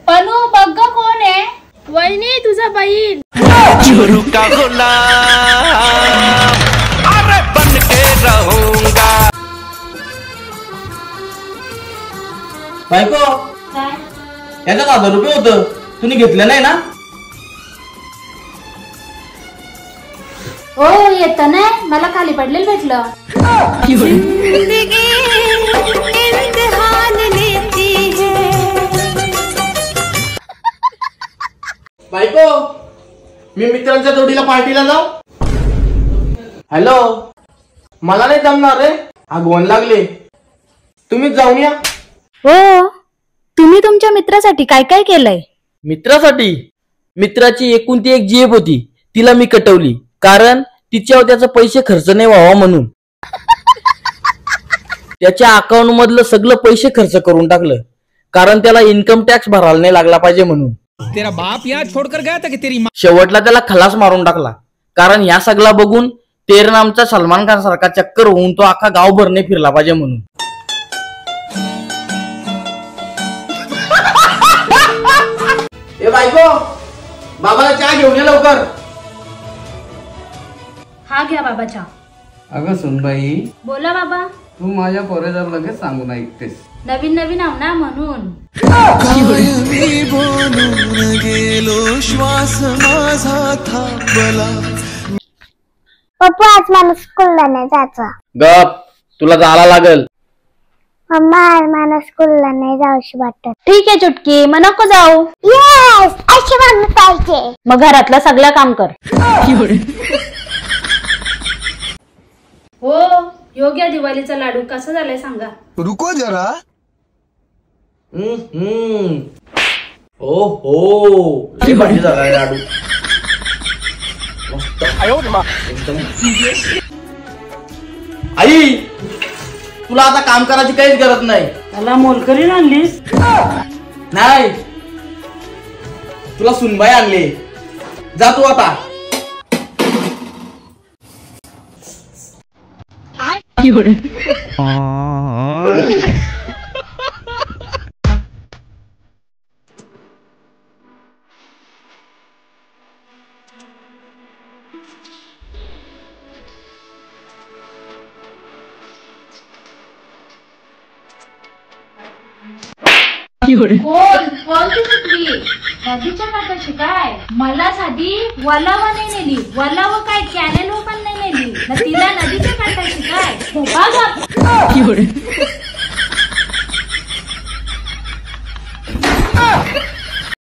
पनू बघ कोण आहे? वहिनी तुझा बहीण। का गुलाम अरे बन के रहूंगा। बायको काय? याच्यात 1000 रुपये होतं, तुम्ही घेतलं नाही ना? हो येत नाही, मला खाली पडलेलं भेटलं। बायको मी मित्रांच्या जोडीला पार्टीला जाऊ? हॅलो मला नाही जमणार रे, आगवण लागले, तुम्हीच जाऊन या। हो तुम्ही तुमच्या मित्रासाठी काय काय केलंय? मित्रासाठी मित्राची एकुलती एक जीभ होती, तिला मी कटवली, कारण तिच्यावर त्याचे पैसे खर्च नाही व्हावा म्हणून। त्याच्या अकाउंट मधलं सगळं पैसे खर्च करून टाकलं, कारण त्याला इन्कम टॅक्स भरायला नाही लागला पाहिजे म्हणून। तेरा बाप यहाँ छोड़कर गया था कि तेरी माँ? शेवटला त्याला खलास मारून टाकला, कारण या सगळा बघून तेर नामचा सलमान खान सारखा चक्कर होऊन तो अख्खा गावभर नाही फिरला पाहिजे म्हणून। ए बायको बाबाला चहा घेऊन ये लवकर। हा घ्या बाबा चहा। अगं सुनबाई, बोला बाबा। तू माझ्या पोरेला लगेच सांगून ऐकतेस। नवीन नवीन आव ना म्हणून। कायमी बोलून गेलो श्वास माझा थांबला। पप्पू आज मला स्कूलला नाही जायचं। गप, तुला जायला लागल। मम्मा आज मला स्कूलला नाही जाऊशी वाटत। ठीक आहे चुटकी, मग नको जाऊ। येस अशी म्हणून पाहिजे। मग घरातलं सगळं काम कर। हो योग्य दिवाळीचा लाडू कसा झालाय सांगा? रुको जरा। ओ हो लई भारी झाला लाडू, मस्त। एकदम। आई तुला आता काम करायची काहीच गरज नाही। त्याला मोलकरी आणलीस? नाही तुला सुनबाई आणली, जा तू आता। कोणती सुटली? नदीच्या काठाशी काय? मला साधी वलावा नाही नेली, वलाव काय कॅनेल पण नाही नेली, तिला नदीच्या काठाशी काय?